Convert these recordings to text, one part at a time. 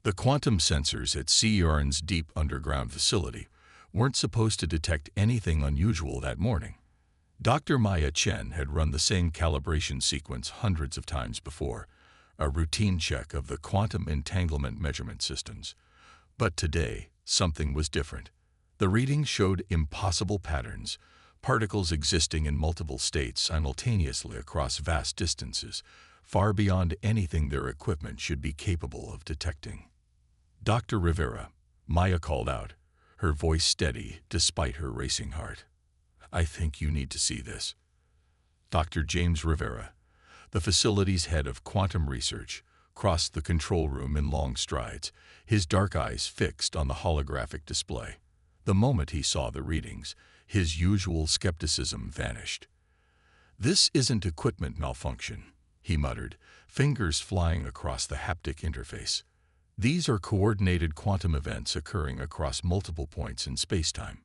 The quantum sensors at CERN's deep underground facility weren't supposed to detect anything unusual that morning. Dr. Maya Chen had run the same calibration sequence hundreds of times before, a routine check of the quantum entanglement measurement systems. But today, something was different. The readings showed impossible patterns, particles existing in multiple states simultaneously across vast distances, far beyond anything their equipment should be capable of detecting. "Dr. Rivera," Maya called out, her voice steady despite her racing heart. "I think you need to see this." Dr. James Rivera, the facility's head of quantum research, crossed the control room in long strides, his dark eyes fixed on the holographic display. The moment he saw the readings, his usual skepticism vanished. "This isn't equipment malfunction," he muttered, fingers flying across the haptic interface. "These are coordinated quantum events occurring across multiple points in spacetime."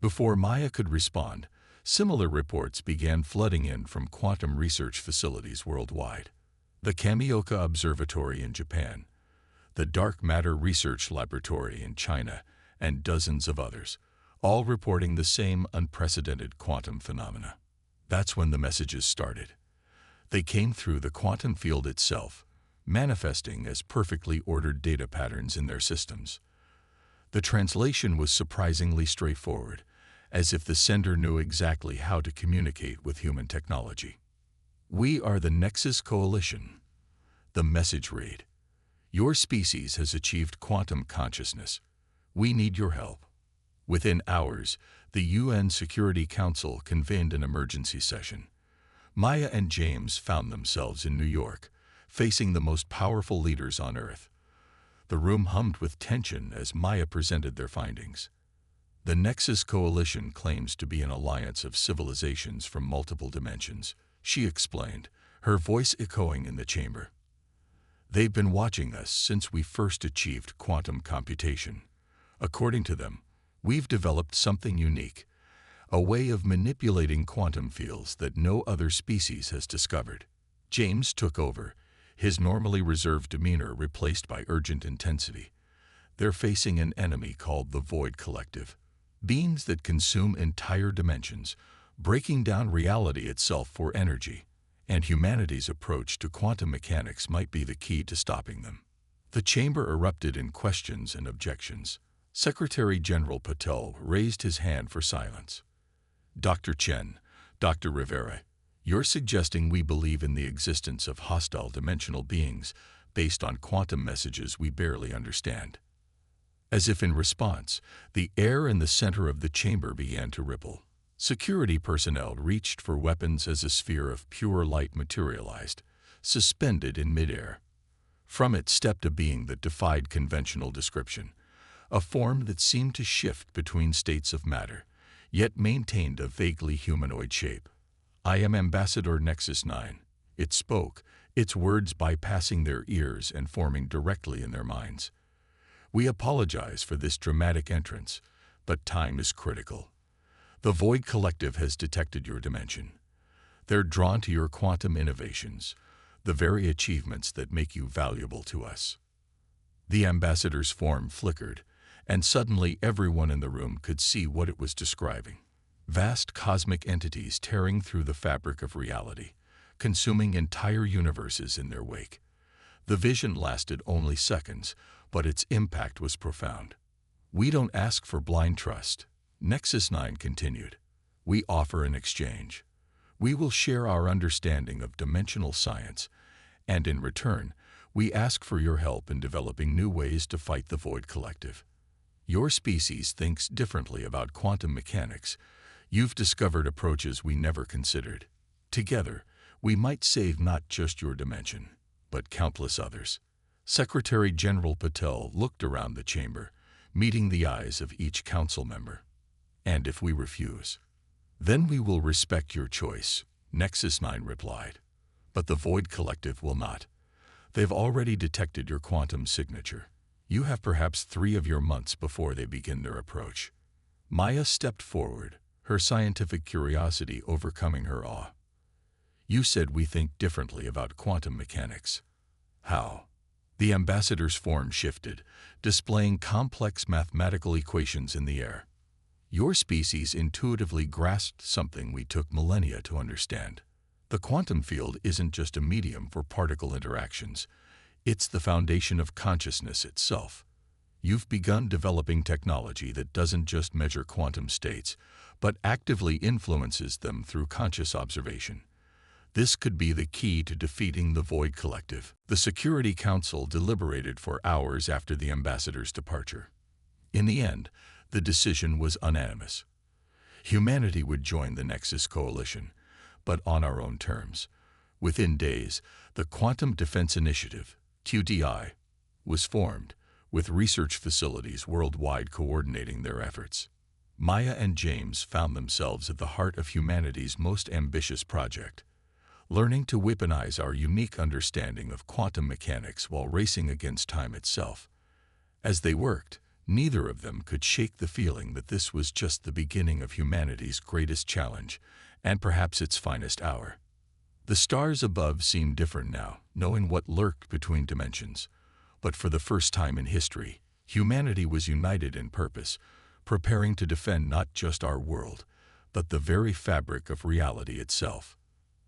Before Maya could respond, similar reports began flooding in from quantum research facilities worldwide. The Kamioka Observatory in Japan, the Dark Matter Research Laboratory in China, and dozens of others, all reporting the same unprecedented quantum phenomena. That's when the messages started. They came through the quantum field itself, manifesting as perfectly ordered data patterns in their systems. The translation was surprisingly straightforward, as if the sender knew exactly how to communicate with human technology. "We are the Nexus Coalition." The message read, "Your species has achieved quantum consciousness. We need your help." Within hours, the UN Security Council convened an emergency session. Maya and James found themselves in New York, facing the most powerful leaders on Earth. The room hummed with tension as Maya presented their findings. "The Nexus Coalition claims to be an alliance of civilizations from multiple dimensions," she explained, her voice echoing in the chamber. "They've been watching us since we first achieved quantum computation. According to them, we've developed something unique, a way of manipulating quantum fields that no other species has discovered." James took over, his normally reserved demeanor replaced by urgent intensity. "They're facing an enemy called the Void Collective, beings that consume entire dimensions, breaking down reality itself for energy, and humanity's approach to quantum mechanics might be the key to stopping them." The chamber erupted in questions and objections. Secretary General Patel raised his hand for silence. "Dr. Chen, Dr. Rivera, you're suggesting we believe in the existence of hostile dimensional beings based on quantum messages we barely understand." As if in response, the air in the center of the chamber began to ripple. Security personnel reached for weapons as a sphere of pure light materialized, suspended in midair. From it stepped a being that defied conventional description, a form that seemed to shift between states of matter, yet maintained a vaguely humanoid shape. "I am Ambassador Nexus 9. It spoke, its words bypassing their ears and forming directly in their minds. "We apologize for this dramatic entrance, but time is critical. The Void Collective has detected your dimension. They're drawn to your quantum innovations, the very achievements that make you valuable to us." The ambassador's form flickered, and suddenly everyone in the room could see what it was describing. Vast cosmic entities tearing through the fabric of reality, consuming entire universes in their wake. The vision lasted only seconds, but its impact was profound. "We don't ask for blind trust," Nexus 9 continued. "We offer an exchange. We will share our understanding of dimensional science, and in return, we ask for your help in developing new ways to fight the Void Collective. Your species thinks differently about quantum mechanics. You've discovered approaches we never considered. Together, we might save not just your dimension, but countless others." Secretary General Patel looked around the chamber, meeting the eyes of each council member. "And if we refuse?" "Then we will respect your choice," Nexus 9 replied. "But the Void Collective will not. They've already detected your quantum signature. You have perhaps 3 of your months before they begin their approach." Maya stepped forward, her scientific curiosity overcoming her awe. "You said we think differently about quantum mechanics. How?" The ambassador's form shifted, displaying complex mathematical equations in the air. Your species intuitively grasped something we took millennia to understand. The quantum field isn't just a medium for particle interactions. It's the foundation of consciousness itself. You've begun developing technology that doesn't just measure quantum states, but actively influences them through conscious observation. This could be the key to defeating the Void Collective. The Security Council deliberated for hours after the ambassador's departure. In the end, the decision was unanimous. Humanity would join the Nexus Coalition, but on our own terms. Within days, the Quantum Defense Initiative, QDI, was formed, with research facilities worldwide coordinating their efforts. Maya and James found themselves at the heart of humanity's most ambitious project, learning to weaponize our unique understanding of quantum mechanics while racing against time itself. As they worked, neither of them could shake the feeling that this was just the beginning of humanity's greatest challenge, and perhaps its finest hour. The stars above seemed different now, knowing what lurked between dimensions. But for the first time in history, humanity was united in purpose, preparing to defend not just our world, but the very fabric of reality itself.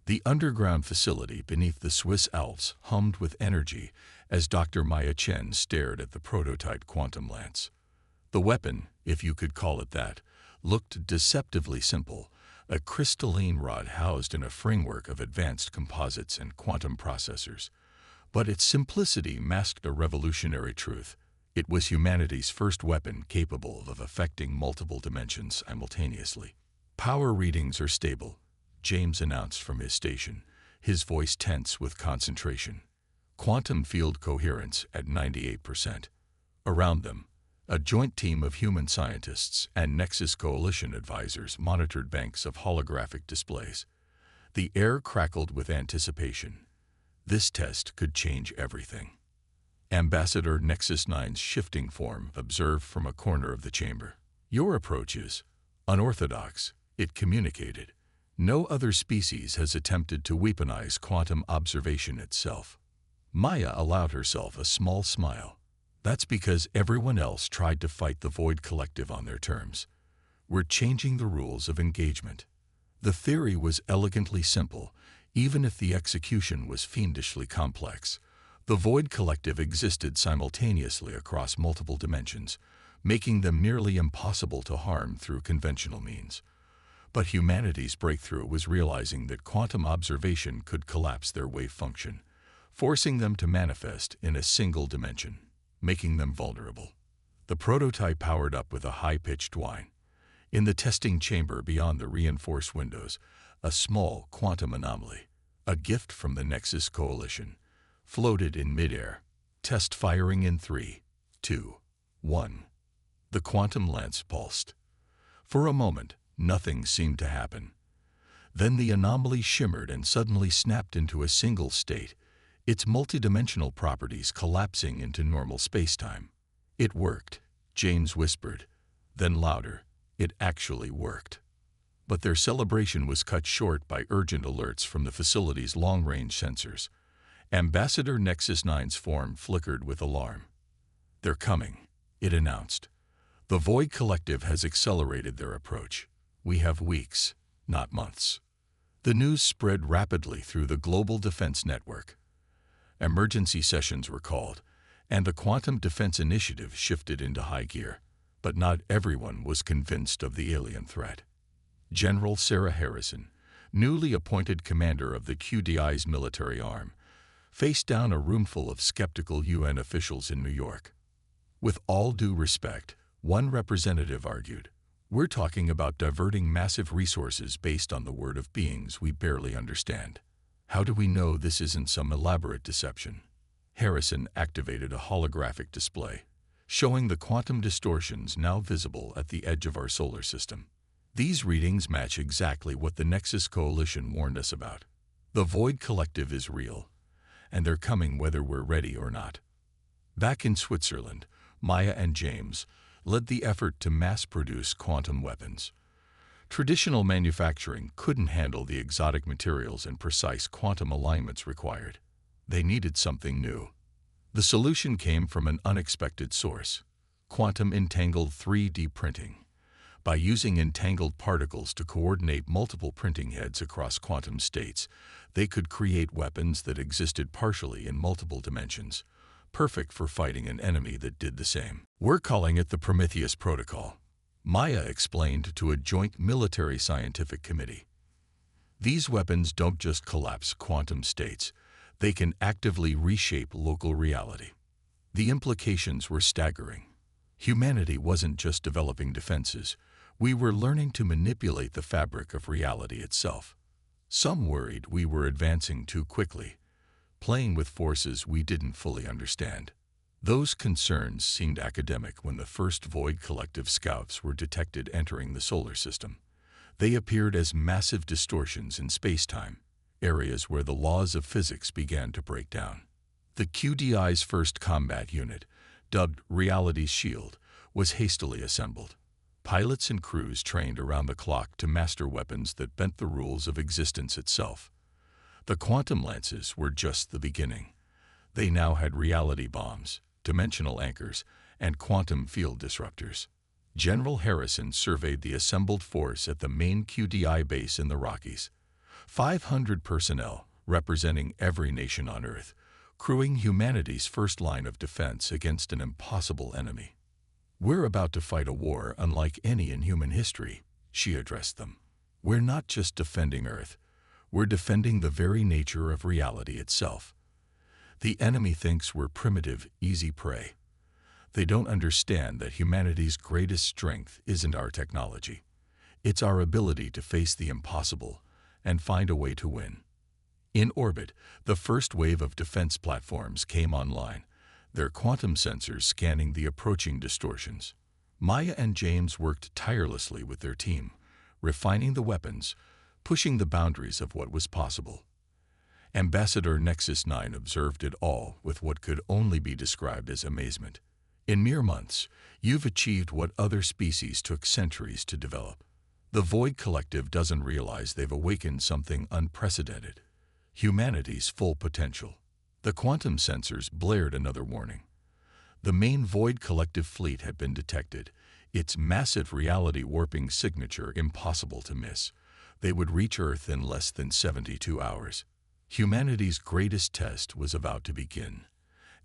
The underground facility beneath the Swiss Alps hummed with energy as Dr. Maya Chen stared at the prototype quantum lance. The weapon, if you could call it that, looked deceptively simple, a crystalline rod housed in a framework of advanced composites and quantum processors. But its simplicity masked a revolutionary truth. It was humanity's first weapon capable of affecting multiple dimensions simultaneously. Power readings are stable, James announced from his station, his voice tense with concentration. Quantum field coherence at 98%. Around them, a joint team of human scientists and Nexus Coalition advisors monitored banks of holographic displays. The air crackled with anticipation. This test could change everything. Ambassador Nexus 9's shifting form observed from a corner of the chamber. Your approach is unorthodox, it communicated. No other species has attempted to weaponize quantum observation itself. Maya allowed herself a small smile. That's because everyone else tried to fight the Void Collective on their terms. We're changing the rules of engagement. The theory was elegantly simple, even if the execution was fiendishly complex. The Void Collective existed simultaneously across multiple dimensions, making them nearly impossible to harm through conventional means. But humanity's breakthrough was realizing that quantum observation could collapse their wave function, forcing them to manifest in a single dimension, making them vulnerable. The prototype powered up with a high-pitched whine. In the testing chamber beyond the reinforced windows, a small quantum anomaly, a gift from the Nexus Coalition, floated in midair. Test firing in 3, 2, 1. The quantum lance pulsed. For a moment, nothing seemed to happen. Then the anomaly shimmered and suddenly snapped into a single state, its multidimensional properties collapsing into normal spacetime. It worked, James whispered. Then louder, it actually worked. But their celebration was cut short by urgent alerts from the facility's long-range sensors. Ambassador Nexus 9's form flickered with alarm. They're coming, it announced. The Void Collective has accelerated their approach. We have weeks, not months. The news spread rapidly through the global defense network. Emergency sessions were called, and the Quantum Defense Initiative shifted into high gear. But not everyone was convinced of the alien threat. General Sarah Harrison, newly appointed commander of the QDI's military arm, faced down a roomful of skeptical UN officials in New York. With all due respect, one representative argued, we're talking about diverting massive resources based on the word of beings we barely understand. How do we know this isn't some elaborate deception? Harrison activated a holographic display, showing the quantum distortions now visible at the edge of our solar system. These readings match exactly what the Nexus Coalition warned us about. The Void Collective is real, and they're coming whether we're ready or not. Back in Switzerland, Maya and James led the effort to mass-produce quantum weapons. Traditional manufacturing couldn't handle the exotic materials and precise quantum alignments required. They needed something new. The solution came from an unexpected source: quantum entangled 3D printing. By using entangled particles to coordinate multiple printing heads across quantum states, they could create weapons that existed partially in multiple dimensions, perfect for fighting an enemy that did the same. "We're calling it the Prometheus Protocol," Maya explained to a joint military scientific committee. "These weapons don't just collapse quantum states, they can actively reshape local reality." The implications were staggering. Humanity wasn't just developing defenses, we were learning to manipulate the fabric of reality itself. Some worried we were advancing too quickly, playing with forces we didn't fully understand. Those concerns seemed academic when the first Void Collective scouts were detected entering the solar system. They appeared as massive distortions in space-time, areas where the laws of physics began to break down. The QDI's first combat unit, dubbed Reality's Shield, was hastily assembled. Pilots and crews trained around the clock to master weapons that bent the rules of existence itself. The quantum lances were just the beginning. They now had reality bombs, dimensional anchors, and quantum field disruptors. General Harrison surveyed the assembled force at the main QDI base in the Rockies. 500 personnel, representing every nation on Earth, crewing humanity's first line of defense against an impossible enemy. "We're about to fight a war unlike any in human history," she addressed them. "We're not just defending Earth, we're defending the very nature of reality itself. The enemy thinks we're primitive, easy prey. They don't understand that humanity's greatest strength isn't our technology. It's our ability to face the impossible and find a way to win." In orbit, the first wave of defense platforms came online, their quantum sensors scanning the approaching distortions. Maya and James worked tirelessly with their team, refining the weapons, pushing the boundaries of what was possible. Ambassador Nexus 9 observed it all with what could only be described as amazement. "In mere months, you've achieved what other species took centuries to develop. The Void Collective doesn't realize they've awakened something unprecedented: humanity's full potential." The quantum sensors blared another warning. The main Void Collective fleet had been detected, its massive reality warping signature impossible to miss. They would reach Earth in less than 72 hours. Humanity's greatest test was about to begin,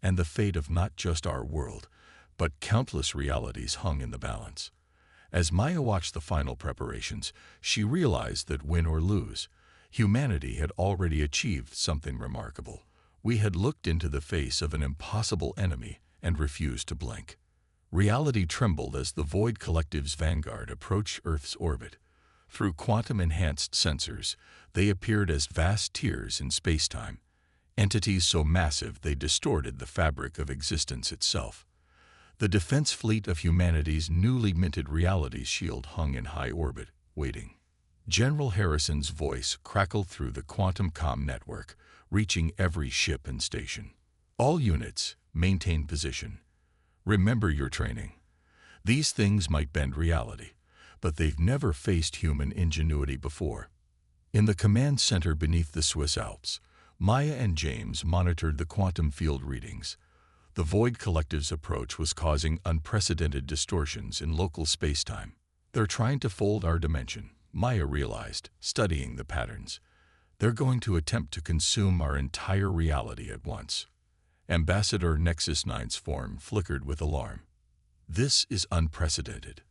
and the fate of not just our world, but countless realities hung in the balance. As Maya watched the final preparations, she realized that win or lose, humanity had already achieved something remarkable. We had looked into the face of an impossible enemy and refused to blink. Reality trembled as the Void Collective's vanguard approached Earth's orbit. Through quantum-enhanced sensors, they appeared as vast tears in space-time, entities so massive they distorted the fabric of existence itself. The defense fleet of humanity's newly minted Reality's Shield hung in high orbit, waiting. General Harrison's voice crackled through the quantum comm network, reaching every ship and station. "All units, maintain position. Remember your training. These things might bend reality, but they've never faced human ingenuity before." In the command center beneath the Swiss Alps, Maya and James monitored the quantum field readings. The Void Collective's approach was causing unprecedented distortions in local spacetime. "They're trying to fold our dimension," Maya realized, studying the patterns. "They're going to attempt to consume our entire reality at once." Ambassador Nexus 9's form flickered with alarm. "This is unprecedented.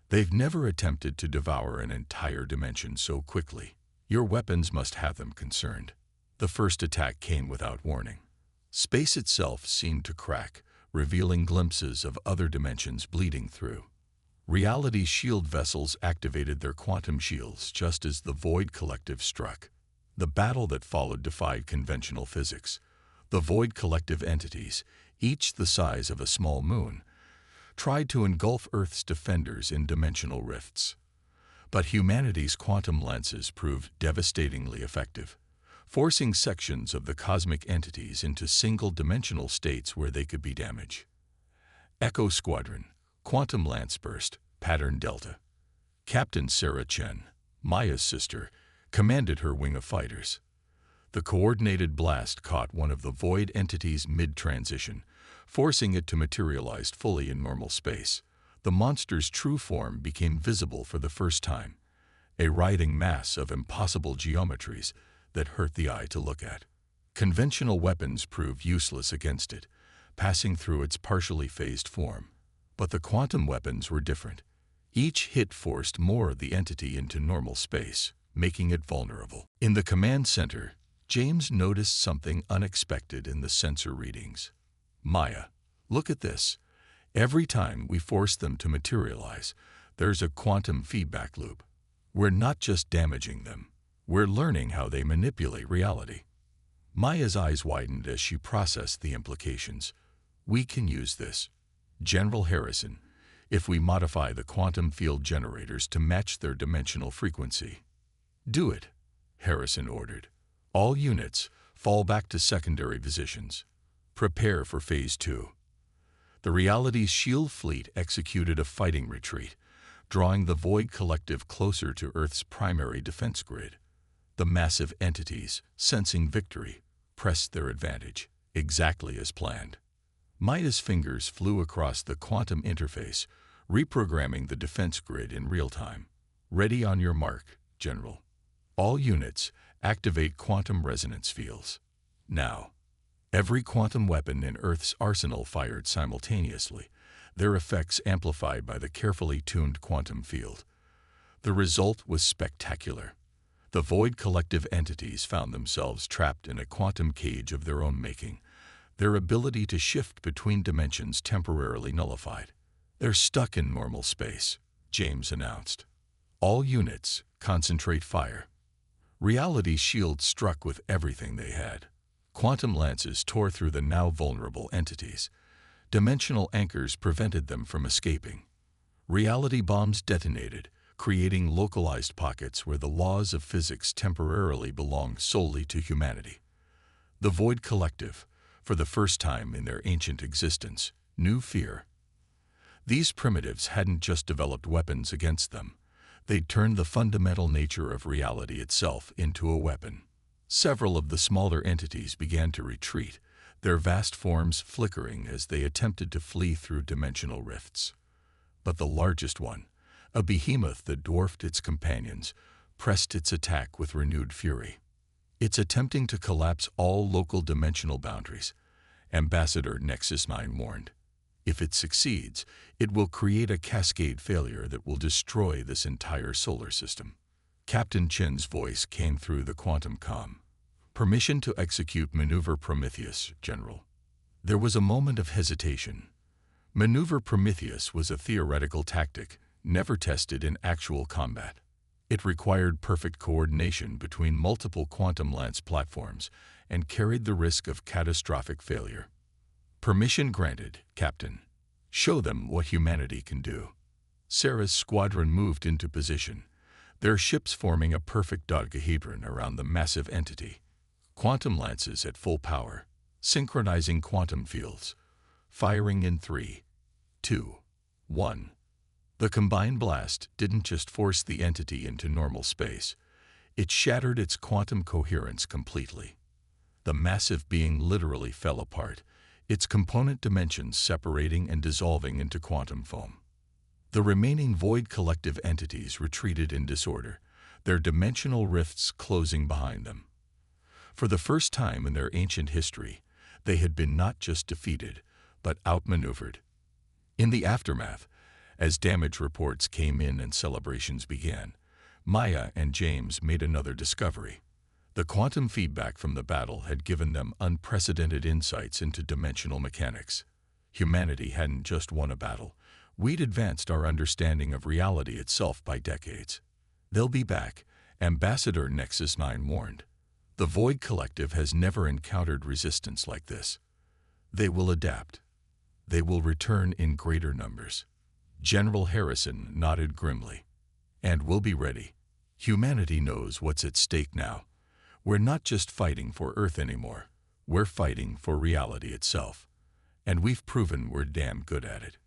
They've never attempted to devour an entire dimension so quickly. Your weapons must have them concerned." The first attack came without warning. Space itself seemed to crack, revealing glimpses of other dimensions bleeding through. Reality's shield vessels activated their quantum shields just as the Void Collective struck. The battle that followed defied conventional physics. The Void Collective entities, each the size of a small moon, tried to engulf Earth's defenders in dimensional rifts. But humanity's quantum lenses proved devastatingly effective, forcing sections of the cosmic entities into single-dimensional states where they could be damaged. Echo Squadron, Quantum Lance Burst, Pattern Delta. Captain Sarah Chen, Maya's sister, commanded her wing of fighters. The coordinated blast caught one of the void entities mid-transition, forcing it to materialize fully in normal space. The monster's true form became visible for the first time, a writhing mass of impossible geometries that hurt the eye to look at. Conventional weapons proved useless against it, passing through its partially phased form. But the quantum weapons were different. Each hit forced more of the entity into normal space, making it vulnerable. In the command center, James noticed something unexpected in the sensor readings. "Maya, look at this. Every time we force them to materialize, there's a quantum feedback loop. We're not just damaging them, we're learning how they manipulate reality." Maya's eyes widened as she processed the implications. "We can use this, General Harrison, if we modify the quantum field generators to match their dimensional frequency." "Do it," Harrison ordered. "All units, fall back to secondary positions. Prepare for Phase 2. The Reality's shield fleet executed a fighting retreat, drawing the Void Collective closer to Earth's primary defense grid. The massive entities, sensing victory, pressed their advantage, exactly as planned. Maya's fingers flew across the quantum interface, reprogramming the defense grid in real time. "Ready on your mark, General. All units, activate quantum resonance fields. Now." Every quantum weapon in Earth's arsenal fired simultaneously, their effects amplified by the carefully tuned quantum field. The result was spectacular. The Void Collective entities found themselves trapped in a quantum cage of their own making, their ability to shift between dimensions temporarily nullified. "They're stuck in normal space," James announced. "All units, concentrate fire." Reality's shield struck with everything they had. Quantum lances tore through the now vulnerable entities. Dimensional anchors prevented them from escaping. Reality bombs detonated, creating localized pockets where the laws of physics temporarily belonged solely to humanity. The Void Collective, for the first time in their ancient existence, knew fear. These primitives hadn't just developed weapons against them. They'd turned the fundamental nature of reality itself into a weapon. Several of the smaller entities began to retreat, their vast forms flickering as they attempted to flee through dimensional rifts. But the largest one, a behemoth that dwarfed its companions, pressed its attack with renewed fury. "It's attempting to collapse all local dimensional boundaries," Ambassador Nexus 9 warned. "If it succeeds, it will create a cascade failure that will destroy this entire solar system." Captain Chen's voice came through the quantum comm. "Permission to execute Maneuver Prometheus, General." There was a moment of hesitation. Maneuver Prometheus was a theoretical tactic, never tested in actual combat. It required perfect coordination between multiple quantum lance platforms and carried the risk of catastrophic failure. "Permission granted, Captain. Show them what humanity can do." Sarah's squadron moved into position, their ships forming a perfect dodecahedron around the massive entity. Quantum lances at full power, synchronizing quantum fields, firing in 3, 2, 1. The combined blast didn't just force the entity into normal space, it shattered its quantum coherence completely. The massive being literally fell apart, its component dimensions separating and dissolving into quantum foam. The remaining Void Collective entities retreated in disorder, their dimensional rifts closing behind them. For the first time in their ancient history, they had been not just defeated, but outmaneuvered. In the aftermath, as damage reports came in and celebrations began, Maya and James made another discovery. The quantum feedback from the battle had given them unprecedented insights into dimensional mechanics. Humanity hadn't just won a battle, we'd advanced our understanding of reality itself by decades. "They'll be back," Ambassador Nexus 9 warned. "The Void Collective has never encountered resistance like this. They will adapt. They will return in greater numbers." General Harrison nodded grimly. "And we'll be ready. Humanity knows what's at stake now. We're not just fighting for Earth anymore. We're fighting for reality itself. And we've proven we're damn good at it."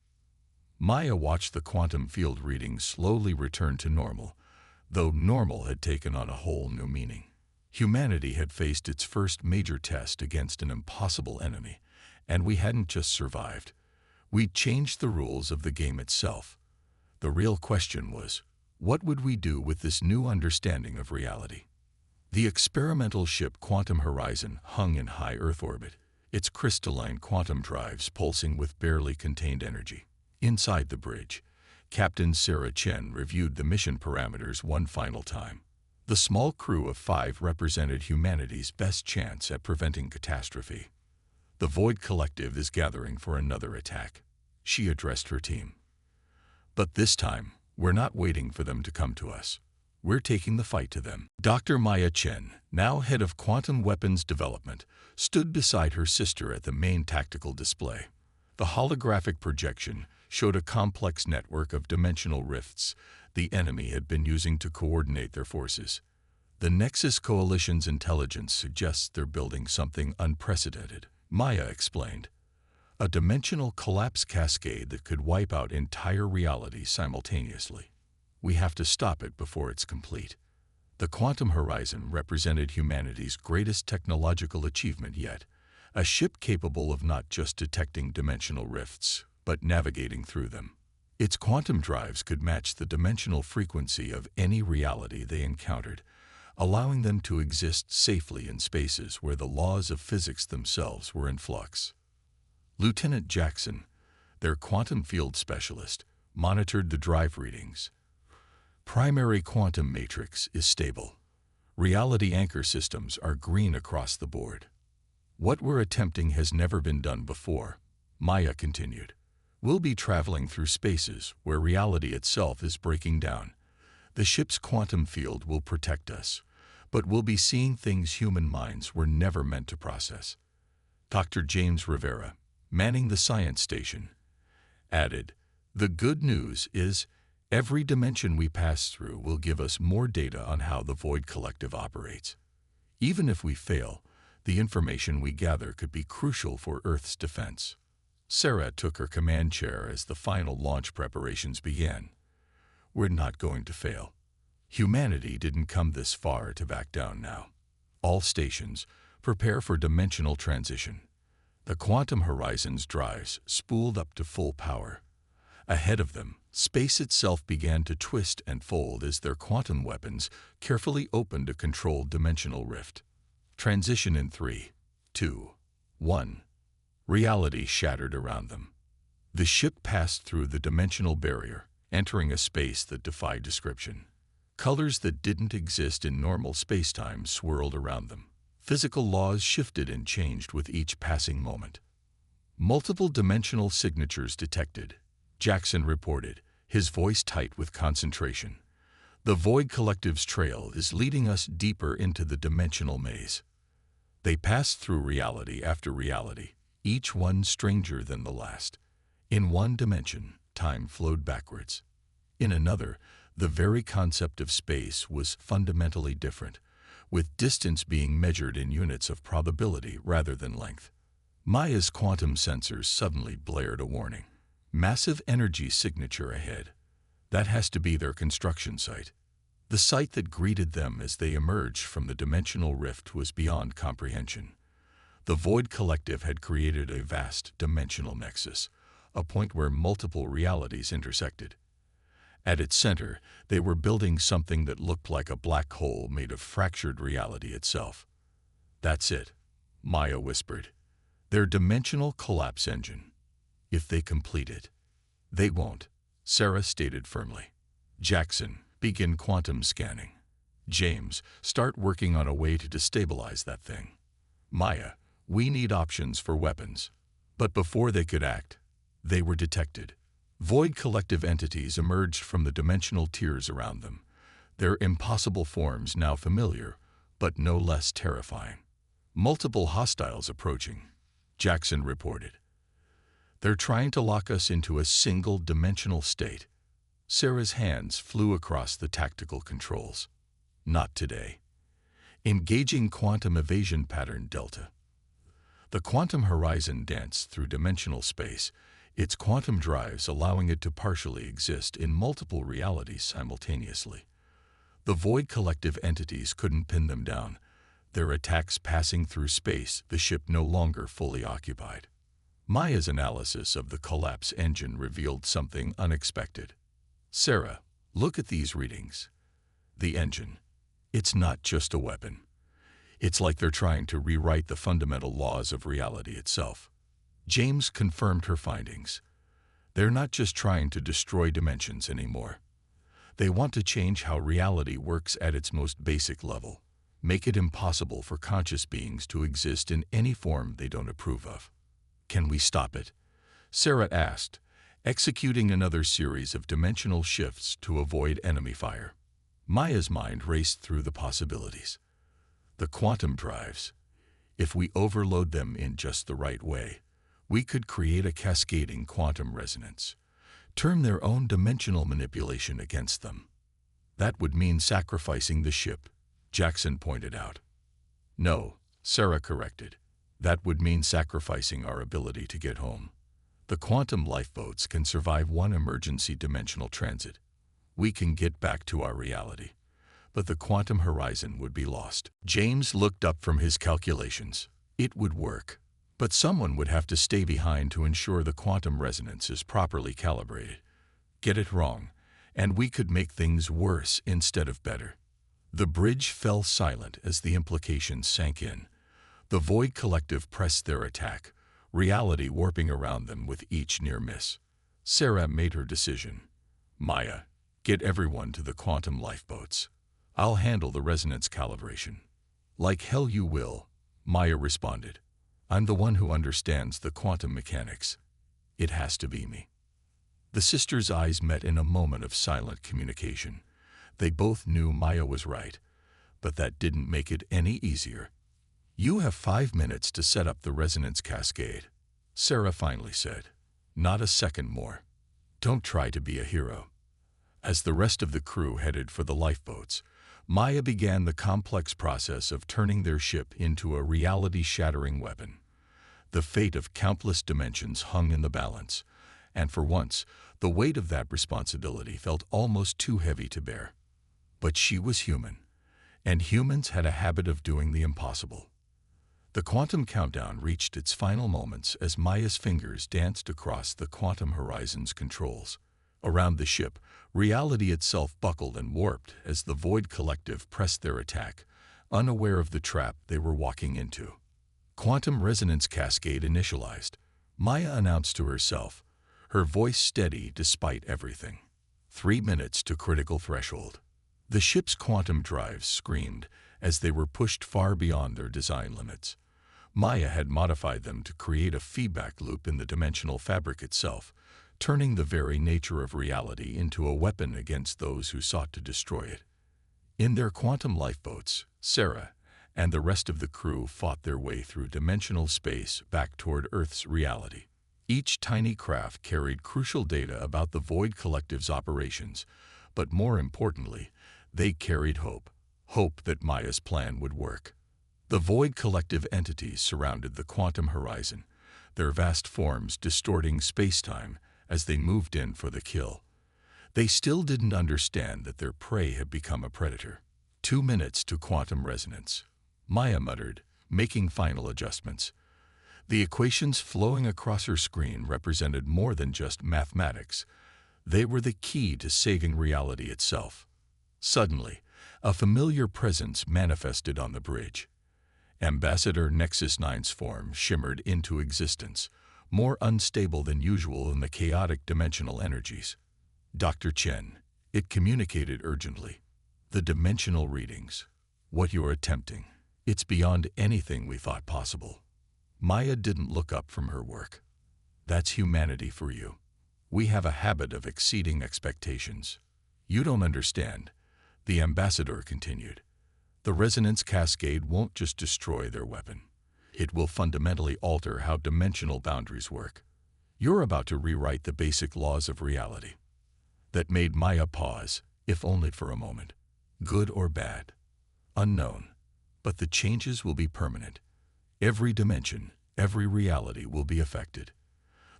Maya watched the quantum field readings slowly return to normal, though normal had taken on a whole new meaning. Humanity had faced its first major test against an impossible enemy, and we hadn't just survived. We'd changed the rules of the game itself. The real question was, what would we do with this new understanding of reality? The experimental ship Quantum Horizon hung in high Earth orbit, its crystalline quantum drives pulsing with barely contained energy. Inside the bridge, Captain Sarah Chen reviewed the mission parameters one final time. The small crew of 5 represented humanity's best chance at preventing catastrophe. The Void Collective is gathering for another attack, she addressed her team. But this time, we're not waiting for them to come to us. We're taking the fight to them. Dr. Maya Chen, now head of quantum weapons development, stood beside her sister at the main tactical display. The holographic projection showed a complex network of dimensional rifts the enemy had been using to coordinate their forces. The Nexus Coalition's intelligence suggests they're building something unprecedented, Maya explained. A dimensional collapse cascade that could wipe out entire reality simultaneously. We have to stop it before it's complete. The Quantum Horizon represented humanity's greatest technological achievement yet, a ship capable of not just detecting dimensional rifts, but navigating through them. Its quantum drives could match the dimensional frequency of any reality they encountered, allowing them to exist safely in spaces where the laws of physics themselves were in flux. Lieutenant Jackson, their quantum field specialist, monitored the drive readings. Primary quantum matrix is stable. Reality anchor systems are green across the board. What we're attempting has never been done before, Maya continued. We'll be traveling through spaces where reality itself is breaking down. The ship's quantum field will protect us, but we'll be seeing things human minds were never meant to process. Dr. James Rivera, manning the science station, added, the good news is every dimension we pass through will give us more data on how the Void Collective operates. Even if we fail, the information we gather could be crucial for Earth's defense. Sarah took her command chair as the final launch preparations began. We're not going to fail. Humanity didn't come this far to back down now. All stations, prepare for dimensional transition. The Quantum Horizon's drives spooled up to full power. Ahead of them, space itself began to twist and fold as their quantum weapons carefully opened a controlled dimensional rift. Transition in 3, 2, 1. Reality shattered around them. The ship passed through the dimensional barrier, entering a space that defied description. Colors that didn't exist in normal spacetime swirled around them. Physical laws shifted and changed with each passing moment. Multiple dimensional signatures detected, Jackson reported, his voice tight with concentration. The Void Collective's trail is leading us deeper into the dimensional maze. They passed through reality after reality, each one stranger than the last. In one dimension, time flowed backwards. In another, the very concept of space was fundamentally different, with distance being measured in units of probability rather than length. Maya's quantum sensors suddenly blared a warning. Massive energy signature ahead. That has to be their construction site. The sight that greeted them as they emerged from the dimensional rift was beyond comprehension. The Void Collective had created a vast dimensional nexus, a point where multiple realities intersected. At its center, they were building something that looked like a black hole made of fractured reality itself. That's it, Maya whispered. Their dimensional collapse engine. If they complete it. They won't, Sarah stated firmly. Jackson, begin quantum scanning. James, start working on a way to destabilize that thing. Maya, we need options for weapons. But before they could act, they were detected. Void Collective entities emerged from the dimensional tiers around them, their impossible forms now familiar, but no less terrifying. Multiple hostiles approaching, Jackson reported. They're trying to lock us into a single dimensional state. Sarah's hands flew across the tactical controls. Not today. Engaging quantum evasion pattern delta. The Quantum Horizon danced through dimensional space, its quantum drives allowing it to partially exist in multiple realities simultaneously. The Void Collective entities couldn't pin them down. their attacks passing through space, the ship no longer fully occupied. Maya's analysis of the collapse engine revealed something unexpected. "Sarah, look at these readings. The engine. It's not just a weapon. It's like they're trying to rewrite the fundamental laws of reality itself." James confirmed her findings. They're not just trying to destroy dimensions anymore. They want to change how reality works at its most basic level, make it impossible for conscious beings to exist in any form they don't approve of. "Can we stop it?" Sarah asked, executing another series of dimensional shifts to avoid enemy fire. Maya's mind raced through the possibilities. The quantum drives. If we overload them in just the right way, we could create a cascading quantum resonance, turn their own dimensional manipulation against them. "That would mean sacrificing the ship," Jackson pointed out. "No," Sarah corrected. "That would mean sacrificing our ability to get home. The quantum lifeboats can survive one emergency dimensional transit. We can get back to our reality, but the quantum horizon would be lost." James looked up from his calculations. "It would work, but someone would have to stay behind to ensure the quantum resonance is properly calibrated. Get it wrong, and we could make things worse instead of better." The bridge fell silent as the implications sank in. The Void Collective pressed their attack, reality warping around them with each near miss. Sarah made her decision. "Maya, get everyone to the quantum lifeboats. I'll handle the resonance calibration." "Like hell you will," Maya responded. "I'm the one who understands the quantum mechanics. It has to be me." The sisters' eyes met in a moment of silent communication. They both knew Maya was right, but that didn't make it any easier. "You have 5 minutes to set up the resonance cascade," Sarah finally said. "Not a second more. Don't try to be a hero." As the rest of the crew headed for the lifeboats, Maya began the complex process of turning their ship into a reality-shattering weapon. The fate of countless dimensions hung in the balance, and for once, the weight of that responsibility felt almost too heavy to bear. But she was human, and humans had a habit of doing the impossible. The quantum countdown reached its final moments as Maya's fingers danced across the quantum horizon's controls. Around the ship, reality itself buckled and warped as the Void Collective pressed their attack, unaware of the trap they were walking into. "Quantum resonance cascade initialized," Maya announced to herself, her voice steady despite everything. 3 minutes to critical threshold. The ship's quantum drives screamed as they were pushed far beyond their design limits. Maya had modified them to create a feedback loop in the dimensional fabric itself, turning the very nature of reality into a weapon against those who sought to destroy it. In their quantum lifeboats, Sarah and the rest of the crew fought their way through dimensional space back toward Earth's reality. Each tiny craft carried crucial data about the Void Collective's operations, but more importantly, they carried hope. Hope that Maya's plan would work. The Void Collective entities surrounded the quantum horizon, their vast forms distorting space-time as they moved in for the kill. They still didn't understand that their prey had become a predator. 2 minutes to quantum resonance, Maya muttered, making final adjustments. The equations flowing across her screen represented more than just mathematics. They were the key to saving reality itself. Suddenly, a familiar presence manifested on the bridge. Ambassador Nexus 9's form shimmered into existence, more unstable than usual in the chaotic dimensional energies. "Dr. Chen," it communicated urgently. "The dimensional readings. What you're attempting. It's beyond anything we thought possible." Maya didn't look up from her work. "That's humanity for you. We have a habit of exceeding expectations. You don't understand," the ambassador continued. "The resonance cascade won't just destroy their weapon. It will fundamentally alter how dimensional boundaries work. You're about to rewrite the basic laws of reality." That made Maya pause, if only for a moment. Good or bad? Unknown. But the changes will be permanent. Every dimension, every reality will be affected.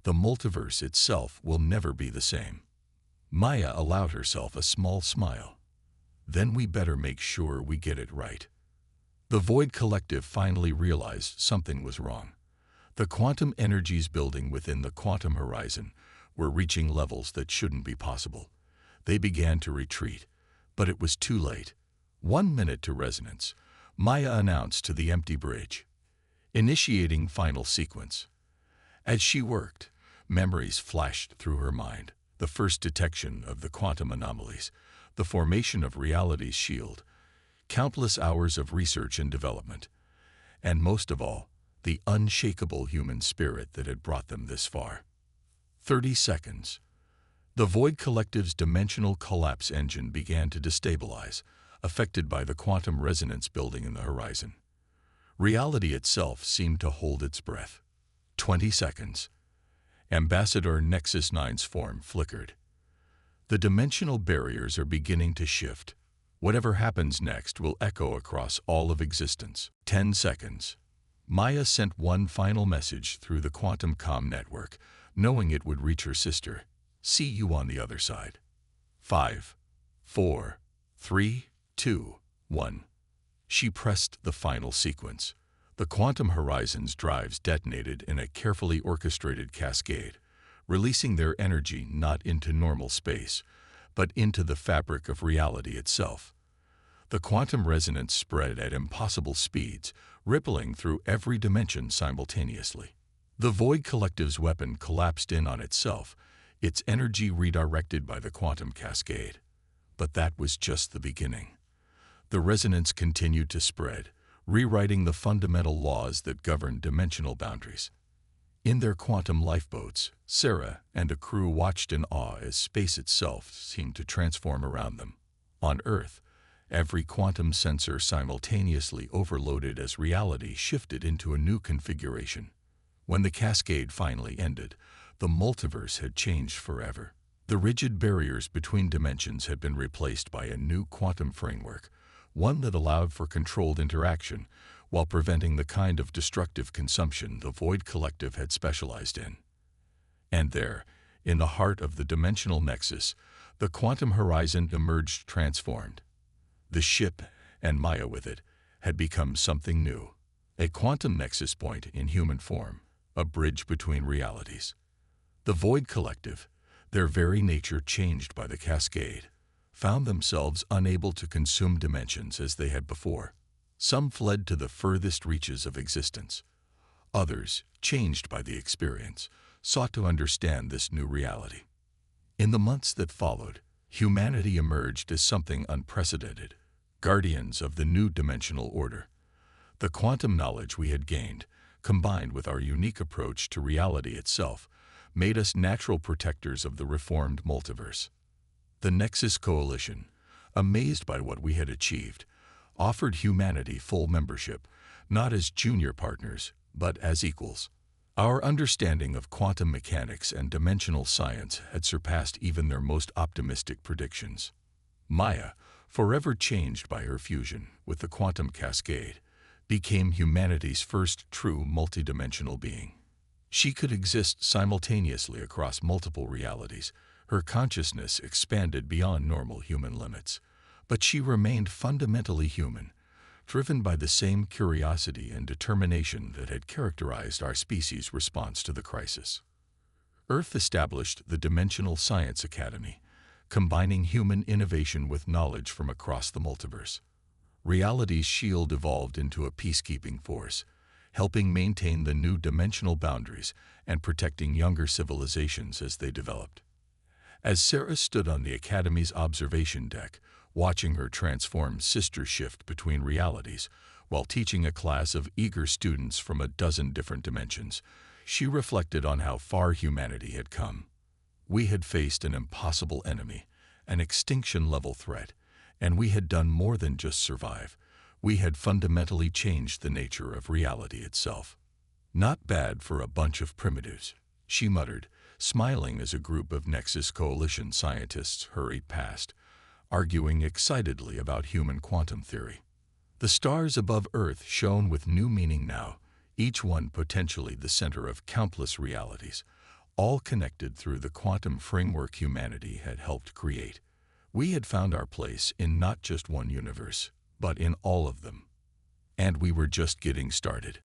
The multiverse itself will never be the same. Maya allowed herself a small smile. "Then we better make sure we get it right." The Void Collective finally realized something was wrong. The quantum energies building within the quantum horizon were reaching levels that shouldn't be possible. They began to retreat, but it was too late. 1 minute to resonance, Maya announced to the empty bridge. Initiating final sequence. As she worked, memories flashed through her mind. The first detection of the quantum anomalies, the formation of reality's shield, countless hours of research and development, and most of all, the unshakable human spirit that had brought them this far. 30 seconds. The Void Collective's dimensional collapse engine began to destabilize, affected by the quantum resonance building in the horizon. Reality itself seemed to hold its breath. 20 seconds. Ambassador Nexus 9's form flickered. The dimensional barriers are beginning to shift. Whatever happens next will echo across all of existence. 10 seconds. Maya sent one final message through the quantum comm network, knowing it would reach her sister. See you on the other side. 5, 4, 3, 2, 1. She pressed the final sequence. The quantum horizon's drives detonated in a carefully orchestrated cascade, releasing their energy not into normal space, but into the fabric of reality itself. The quantum resonance spread at impossible speeds, rippling through every dimension simultaneously. The Void Collective's weapon collapsed in on itself, its energy redirected by the quantum cascade. But that was just the beginning. The resonance continued to spread, rewriting the fundamental laws that govern dimensional boundaries. In their quantum lifeboats, Sarah and a crew watched in awe as space itself seemed to transform around them. On Earth, every quantum sensor simultaneously overloaded as reality shifted into a new configuration. When the cascade finally ended, the multiverse had changed forever. The rigid barriers between dimensions had been replaced by a new quantum framework, one that allowed for controlled interaction while preventing the kind of destructive consumption the Void Collective had specialized in. And there, in the heart of the dimensional nexus, the quantum horizon emerged transformed. The ship, and Maya with it, had become something new. A quantum nexus point in human form, a bridge between realities. The Void Collective, their very nature changed by the cascade, found themselves unable to consume dimensions as they had before. Some fled to the furthest reaches of existence. Others, changed by the experience, sought to understand this new reality. In the months that followed, humanity emerged as something unprecedented, guardians of the new dimensional order. The quantum knowledge we had gained, combined with our unique approach to reality itself, made us natural protectors of the reformed multiverse. The Nexus Coalition, amazed by what we had achieved, offered humanity full membership, not as junior partners, but as equals. Our understanding of quantum mechanics and dimensional science had surpassed even their most optimistic predictions. Maya, forever changed by her fusion with the quantum cascade, became humanity's first true multidimensional being. She could exist simultaneously across multiple realities. Her consciousness expanded beyond normal human limits, but she remained fundamentally human, driven by the same curiosity and determination that had characterized our species' response to the crisis. Earth established the Dimensional Science Academy, combining human innovation with knowledge from across the multiverse. Reality's shield evolved into a peacekeeping force, helping maintain the new dimensional boundaries and protecting younger civilizations as they developed. As Sarah stood on the Academy's observation deck, watching her transformed sister shift between realities, while teaching a class of eager students from a dozen different dimensions, she reflected on how far humanity had come. We had faced an impossible enemy, an extinction-level threat, and we had done more than just survive. We had fundamentally changed the nature of reality itself. Not bad for a bunch of primitives, she muttered, smiling as a group of Nexus Coalition scientists hurried past, arguing excitedly about human quantum theory. The stars above Earth shone with new meaning now, each one potentially the center of countless realities, all connected through the quantum framework humanity had helped create. We had found our place in not just one universe, but in all of them. And we were just getting started.